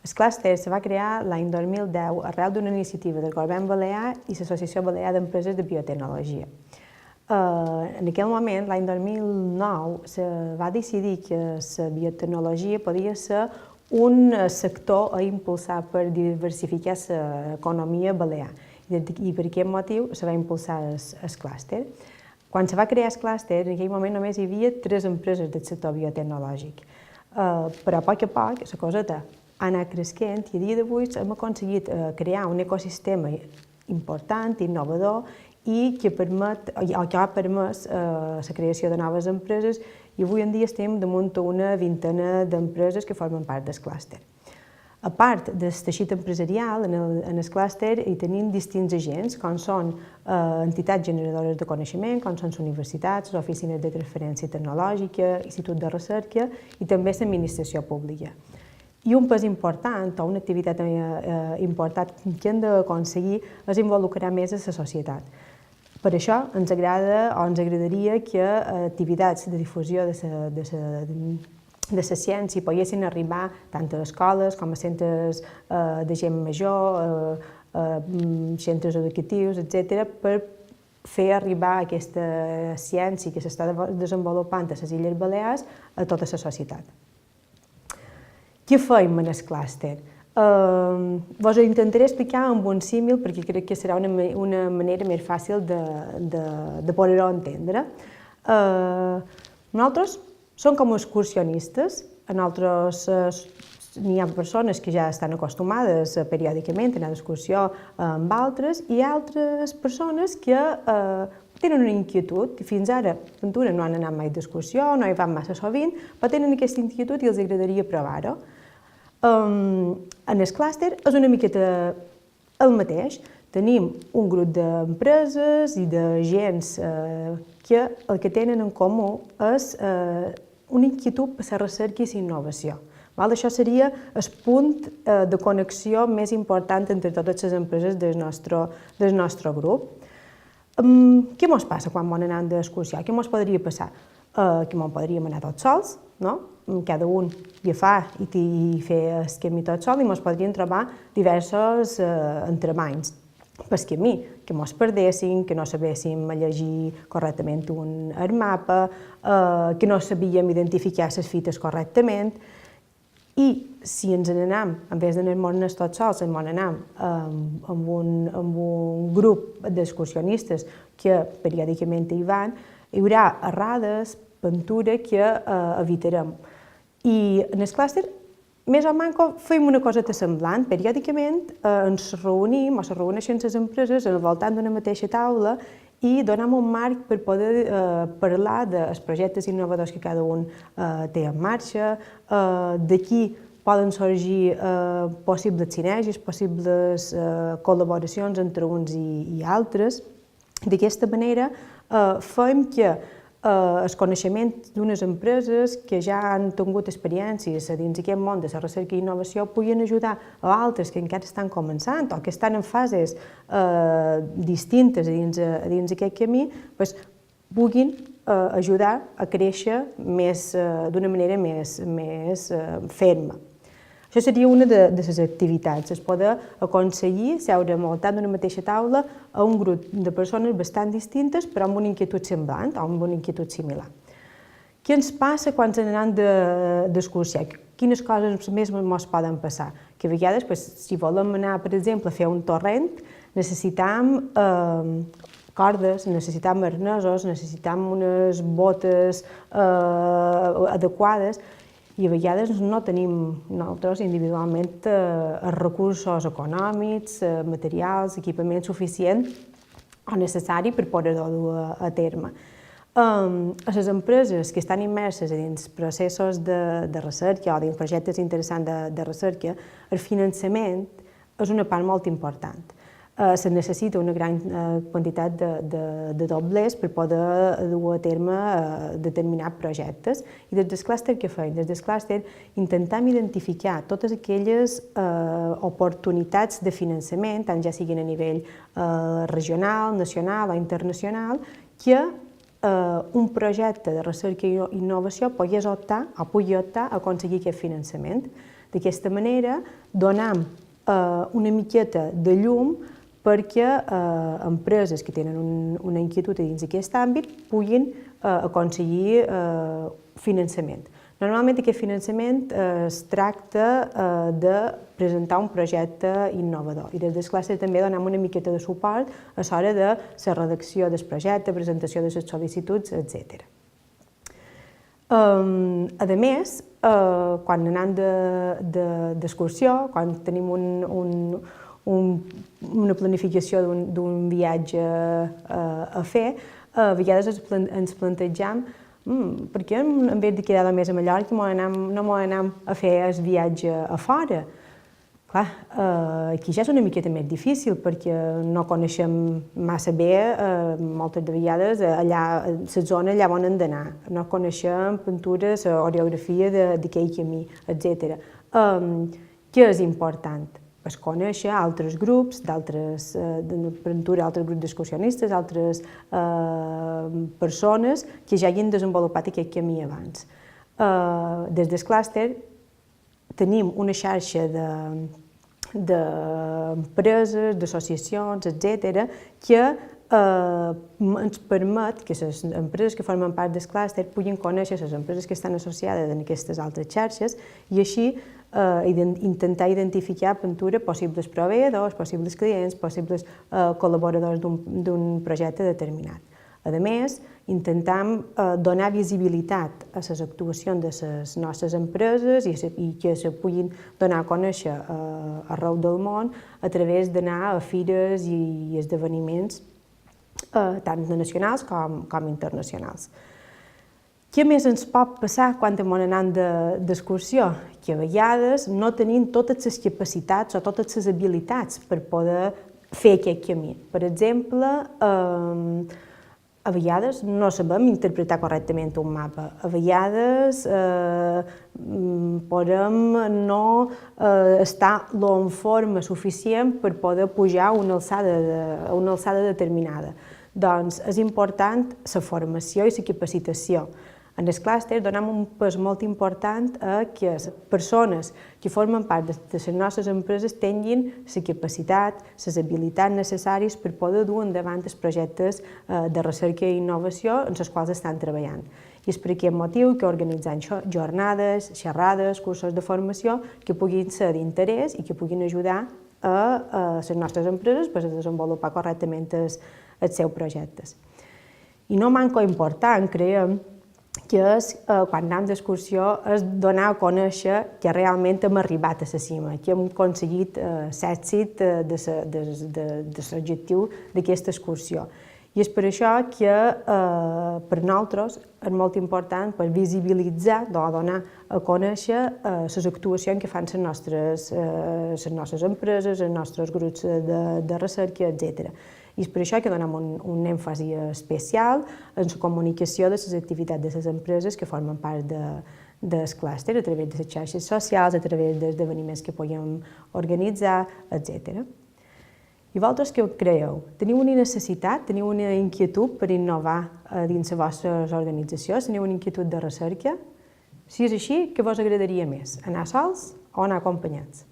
El clúster se va crear l'any 2010 arrel d'una iniciativa del Govern Balear i l'Associació Balear d'Empreses de Biotecnologia. En aquell moment, l'any 2009, se va decidir que la biotecnologia podia ser un sector a impulsar per diversificar l'economia balear. I per aquest motiu se va impulsar el clúster. Quan se va crear el clúster, en aquell moment només hi havia 3 empreses del sector biotecnològic. Però a poc la coseta ha anat creixent i a dia d'avui hem aconseguit crear un ecosistema important, innovador i que ha permès la creació de noves empreses i avui en dia estem damunt una vintena d'empreses que formen part del clúster. A part del teixit empresarial, en el clúster hi tenim distints agents, com són entitats generadores de coneixement, com són les universitats, les oficines de transferència tecnològica, instituts de recerca i també l'administració pública. I un pas important, o una activitat important que hem d'aconseguir és involucrar més a la societat. Per això ens agradaria que activitats de difusió de la ciència poguessin arribar tant a escoles com a centres de gent major, centres educatius, etc., per fer arribar aquesta ciència que s'està desenvolupant a les Illes Balears a tota la societat. Què fem en el clúster? Vos ho intentaré explicar amb un símil perquè crec que serà una manera més fàcil de poder-ho entendre. Nosaltres som com excursionistes, n'hi ha persones que ja estan acostumades periòdicament a anar d'excursió amb altres i hi ha altres persones que tenen una inquietud, fins ara no han anat mai d'excursió, no hi van massa sovint, però tenen aquesta inquietud i els agradaria provar-ho. En el clúster és una miqueta el mateix. Tenim un grup d'empreses i d'agents que el que tenen en comú és una inquietud per la recerca i la innovació. Això seria el punt de connexió més important entre totes les empreses del nostre grup. Què ens passa quan vam anar d'excursió? Què ens podria passar? Que ens podríem anar tots sols, cada un agafar i fer el camí tot sol i ens podrien trobar diversos entrebancs pel camí, que ens perdéssim, que no sabéssim llegir correctament el mapa, que no sabíem identificar les fites correctament. I si ens n'anem, en vez d'anar-nos tots sols, ens n'anem amb un grup d'excursionistes que periòdicament hi van, hi haurà errades, pintura que evitarem. I en el clúster, més o menys, fem una coseta semblant. Periòdicament ens reunim o se reuneixen les empreses al voltant d'una mateixa taula i donem un marc per poder parlar dels projectes innovadors que cada un té en marxa, d'aquí poden sorgir possibles sinergies, possibles col·laboracions entre uns i altres. D'aquesta manera fem que el coneixement d'unes empreses que ja han tingut experiències dins aquest món de la recerca i innovació puguin ajudar a altres que encara estan començant o que estan en fases distintes dins aquest camí, puguin ajudar a créixer d'una manera més ferma. Això seria una de les activitats, és poder aconseguir seure al voltant d'una mateixa taula a un grup de persones bastant distintes però amb una inquietud semblant o amb una inquietud similar. Què ens passa quan anem d'excursió? Quines coses més ens poden passar? Que a vegades, si volem anar, per exemple, a fer un torrent, necessitam cordes, necessitam arnesos, necessitam unes botes adequades i a vegades no tenim nosaltres individualment els recursos econòmics, materials, equipament suficient o necessari per poder-ho dur a terme. A les empreses que estan immerses dins processos de recerca o dins projectes interessants de recerca, el finançament és una part molt important. Se necessita una gran quantitat de doblers per poder dur a terme determinats projectes. I des del clúster què fem? Des del clúster intentem identificar totes aquelles oportunitats de finançament, tant ja siguin a nivell regional, nacional o internacional, que un projecte de recerca i innovació pugui optar a aconseguir aquest finançament. D'aquesta manera, donem una miqueta de llum perquè empreses que tenen una inquietud dins d'aquest àmbit puguin aconseguir finançament. Normalment aquest finançament es tracta de presentar un projecte innovador i des del clúster també donem una miqueta de suport a l'hora de la redacció del projecte, presentació de les sol·licituds, etc. A més, quan anem d'excursió, quan tenim una planificació d'un viatge a fer, a vegades ens plantegem per què en vez de quedar només a Mallorca no anem a fer el viatge a fora? Clar, aquí ja és una miqueta més difícil perquè no coneixem massa bé, moltes de vegades, la zona allà on hem d'anar. No coneixem pintures, orografia d'aquell camí, etc. Què és important? És conèixer altres grups, altres grups d'excursionistes, altres persones que ja hagin desenvolupat aquest camí abans. Des del clúster tenim una xarxa d'empreses, d'associacions, etc., que ens permet que les empreses que formen part del clúster puguin conèixer les empreses que estan associades en aquestes altres xarxes i així intentar identificar possibles proveïdors, possibles clients, possibles col·laboradors d'un projecte determinat. A més, intentem donar visibilitat a les actuacions de les nostres empreses i que se puguin donar a conèixer arreu del món a través d'anar a fires i esdeveniments tant nacionals com internacionals. Què més ens pot passar quan anem d'excursió? Que a vegades no tenim totes les capacitats o totes les habilitats per poder fer aquest camí. Per exemple, a vegades no sabem interpretar correctament un mapa. A vegades podem no estar en forma suficient per poder pujar a una alçada determinada. Doncs és important la formació i la capacitació. En el clúster donem un pes molt important a que les persones que formen part de les nostres empreses tinguin la capacitat, les habilitats necessàries per poder dur endavant els projectes de recerca i innovació en els quals estan treballant. I és per aquest motiu que organitzem jornades, xerrades, cursos de formació que puguin ser d'interès i que puguin ajudar a les nostres empreses a desenvolupar correctament els seus projectes. I no manco important, creiem, que és, quan anem d'excursió, és donar a conèixer que realment hem arribat a la cima, que hem aconseguit l'èxit de l'objectiu d'aquesta excursió. I és per això que per nosaltres és molt important per visibilitzar, donar a conèixer les actuacions que fan les nostres empreses, els nostres grups de recerca, etc. I és per això que donem un èmfasi especial en la comunicació de les activitats de les empreses que formen part del clúster, a través de les xarxes socials, a través d'esdeveniments que podem organitzar, etc. I vosaltres què creieu? Teniu una necessitat, teniu una inquietud per innovar dins les vostres organitzacions? Teniu una inquietud de recerca? Si és així, què vos agradaria més? Anar sols o anar acompanyats?